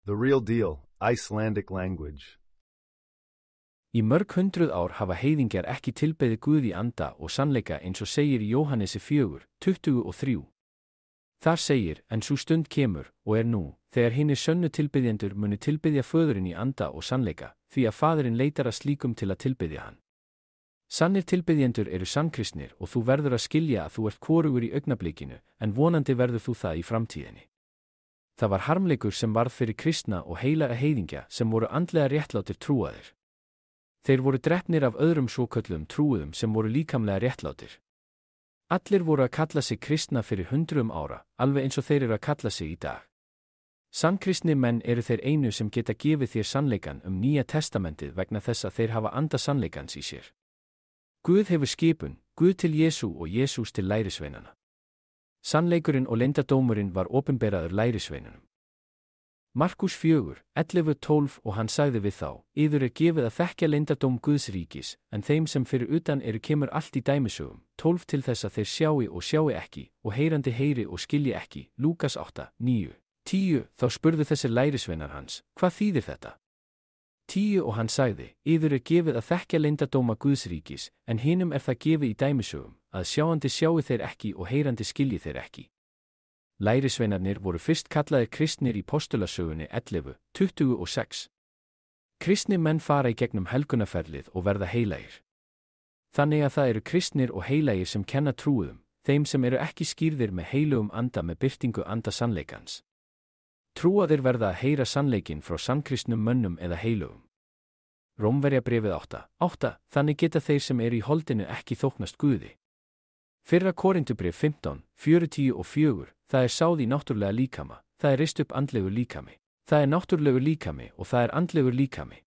The real deal, Icelandic language. Í mörg hundruð ár hafa heiðingjar ekki tilbeðið Guð í anda og sannleika eins og segir í Jóhannesi 4:23. Þar segir, en sú stund kemur, og er nú, þegar hinir sönnu tilbeðjendur muni tilbeðja föðurinn í anda og sannleika, því að faðurinn leitar að slíkum til að tilbeðja hann. Sannir tilbeðjendur eru sannkristnir og þú verður að skilja að þú ert hvorugur í augnablikinu, en vonandi verður þú það í framtíðinni. Það var harmleikur sem varð fyrir kristna og heilaga heiðingja sem voru andlega réttlátir trúaðir. Þeir voru drepnir af öðrum svoköllum trúuðum sem voru líkamlega réttlátir. Allir voru að kalla sig kristna fyrir hundruðum ára, alveg eins og þeir eru að kalla sig í dag. Sannkristni menn eru þeir einu sem geta gefið þér sannleikan Nýja testamentið vegna þess að þeir hafa anda sannleikans í sér. Guð hefur skipun, Guð til Jesú og Jesús til lærisveinana. Sannleikurinn og leyndardómurinn var opinberaður lærisveinunum. Markus 4:11-12 og hann sagði við þá, yður er gefið að þekkja leyndardóm Guðs ríkis, en þeim sem fyrir utan eru kemur allt í dæmisögum, 12 til þess að þeir sjái og sjái ekki, og heyrandi heyri og skilji ekki, Lúkas 8:9-10, þá spurðu þessir lærisveinar hans, hvað þýðir þetta? 10 og hann sagði, yður er gefið að þekkja leyndardóma Guðs ríkis, en hinum er það gefið í dæmisögum, að sjáandi sjái þeir ekki og heyrandi skilji þeir ekki. Lærisveinarnir voru fyrst kallaðir kristnir í postulasögunni 11:26. Kristni menn fara í gegnum helgunaferlið og verða heilagir. Þannig að það eru kristnir og heilagir sem kenna trúuðum, þeim sem eru ekki skýrðir með heilugum anda með birtingu anda sannleikans. Trúaðir verða að heyra sannleikin frá sannkristnum mönnum eða heilugum. Rómverjabréfið 8:8, þannig geta þeir sem eru í holdinu ekki þóknast Guði. Fyrra Korintubréf 15:40-4, það er sáð í náttúrlega líkama, það er rist upp andlegur líkami. Það er náttúrlegur líkami og það er andlegur líkami.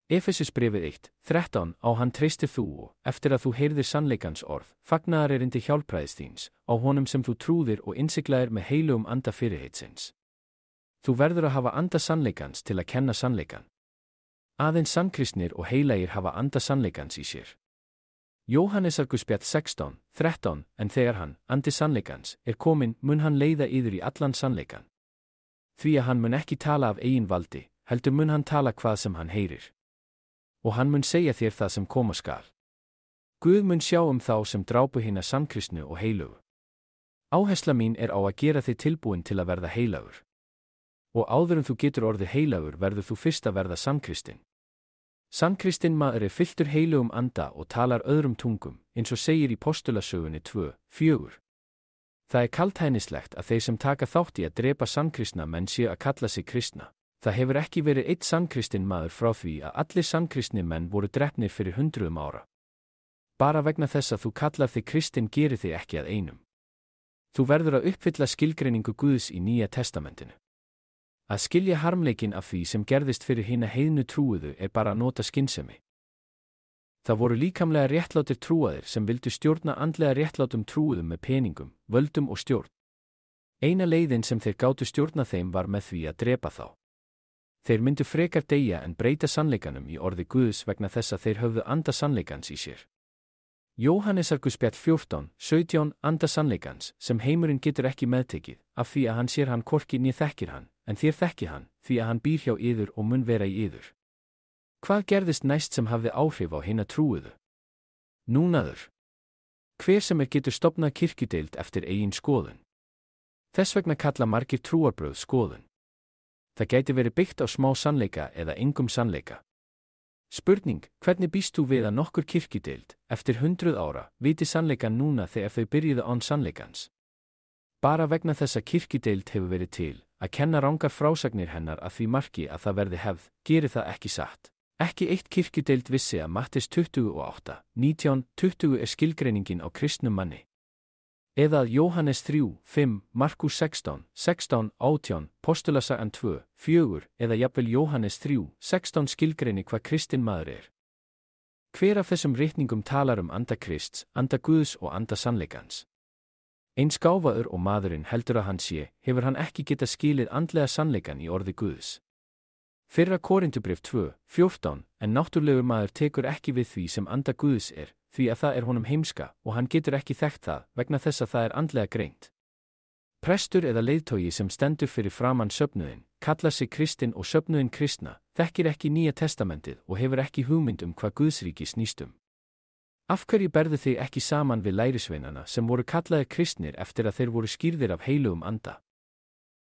Efesusbréfið 1:13, á hann treystir þú og, eftir að þú heyrðir sannleikans orð, fagnaðarerindi hjálpræðis þíns, á honum sem þú trúðir og innsiglaðir með heilugum anda fyrirheitsins. Þú verður að hafa anda sannleikans til að kenna sannleikan. Aðeins sannkristnir og heilagir hafa anda sannleikans í sér. Jóhannesarguspjall 16:13, en þegar hann, andi sannleikans, er kominn, mun hann leiða yður í allan sannleikan. Því að hann mun ekki tala af eigin valdi, heldur mun hann tala hvað sem hann heyrir. Og hann mun segja þér það sem koma skal. Guð mun sjá þá sem drápu hina sannkristnu og heilugu. Áhersla mín er á að gera þig tilbúin til að verða heilagur. Og áður en þú getur orðið heilagur verður þú fyrst að verða sannkristinn. Sannkristinn maður er fylltur heilugum anda og talar öðrum tungum, eins og segir í postulasögunni 2:4. Það er kaldhæðnislegt að þeir sem taka þátt í að drepa sannkristna menn séu að kalla sig kristna. Það hefur ekki verið einn sannkristinn maður frá því að allir sannkristni menn voru drepnir fyrir hundruðum ára. Bara vegna þess að þú kallar þig kristinn gerir þig ekki að einum. Þú verður að uppfylla skilgreiningu Guðs í Nýja testamentinu. Að skilja harmleikin af því sem gerðist fyrir hina heiðnu trúuðu er bara að nota skynsemi. Það voru líkamlega réttlátir trúaðir sem vildu stjórna andlega réttlátum trúuðum með peningum, völdum og stjórn. Eina leiðin sem þeir gátu stjórna þeim var með því að drepa þá. Þeir myndu frekar deyja en breyta sannleikanum í orði Guðs vegna þess að þeir höfðu anda sannleikans í sér. Jóhannesarguspjall 14:17, anda sannleikans, sem heimurinn getur ekki meðtekið, af því að hann sér hann hvorki né þekkir hann, en þér þekki hann, því að hann býr hjá yður og mun vera í yður. Hvað gerðist næst sem hafði áhrif á hina trúuðu? Núnaður. Hver sem getur stofnað kirkjudeild eftir eigin skoðun. Þess vegna kalla margir trúarbrögð skoðun. Það gæti verið byggt á smá sannleika eða engum sannleika. Spurning, hvernig býst þú við að nokkur kirkjudeild, eftir 100 ára, viti sannleikan núna þegar þau byrjuðu án sannleikans? Bara vegna þess að kirkjudeild hefur verið til, að kenna rangar frásagnir hennar að því marki að það verði hefð, gerir það ekki satt. Ekki eitt kirkjudeild vissi að Matteus 28:19-20 er skilgreiningin á kristnum manni. Eða að Jóhannes 3:5, Markus 16:18, Postulasagan 2:4 eða jafnvel Jóhannes 3:16 skilgreini hvað kristinn maður er. Hver af þessum ritningum talar anda Krists, anda Guðs og anda sannleikans? Eins gáfaður og maðurinn heldur að hann sé, hefur hann ekki getað skilið andlega sannleikan í orði Guðs. Fyrra Korintubréf 2:14, en náttúrlegur maður tekur ekki við því sem anda Guðs er, því að það er honum heimska og hann getur ekki þekkt það vegna þess að það er andlega greint. Prestur eða leiðtogi sem stendur fyrir framan söfnuðinn, kallar sig kristinn og söfnuðin kristna, þekkir ekki Nýja testamentið og hefur ekki hugmynd hvað Guðsríki snýst um. Af hverju berðu þig ekki saman við lærisveinana sem voru kallaðir kristnir eftir að þeir voru skírðir af heilugum anda?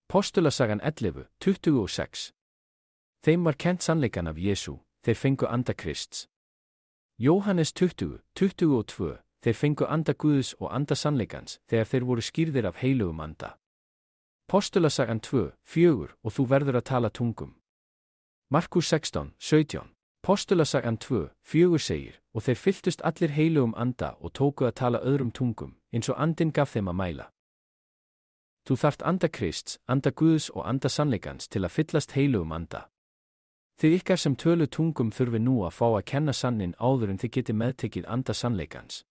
Postulasagan 11, 26. Þeim var kennt sannleikan af Jesú, þeir fengu anda Krists. Jóhannes 20, 22, þeir fengu anda Guðs og anda sannleikans þegar þeir voru skírðir af heilugum anda. Postulasagan 2, 4 og þú verður að tala tungum. Markus 16, 17. Postulasagan 2, 4 segir, og þeir fylltust allir heilugum anda og tóku að tala öðrum tungum, eins og andinn gaf þeim að mæla. Þú þarft anda Krists, anda Guðs og anda sannleikans til að fyllast heilugum anda. Þið ykkar sem tölu tungum þurfi nú að fá að kenna sannin áður en þið geti meðtekið anda sannleikans.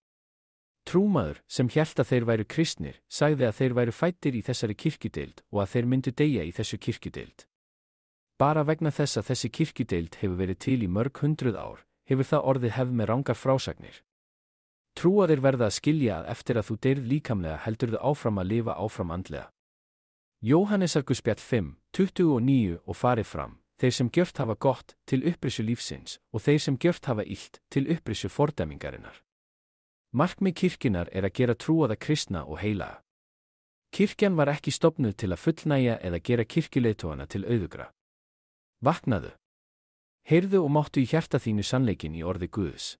Trúmaður, sem hélt að þeir væru kristnir, sagði að þeir væru fæddir í þessari kirkjudeild og að þeir myndu deyja í þessu kirkjudeild. Bara vegna þess að þessi kirkjudeild hefur verið til í mörg hundruð ár, hefur það orðið hefð með rangar frásagnir. Trúaðir verða að skilja að eftir að þú deyrð líkamlega heldurðu áfram að lifa áfram andlega. Jóhannesarguspjall 5, 29 og farið fram, þeir sem gjört hafa gott til upprissu lífsins og þeir sem gjört hafa illt til upprissu fordæmingarinnar. Markmið kirkjunnar að gera trúaða kristna og heilaga. Kirkjan var ekki stofnuð til að fullnægja eða gera kirkjuleiðtogana til auðugra. Vaknaðu. Heyrðu og máttu í hjarta þínu sannleikin í orði Guðs.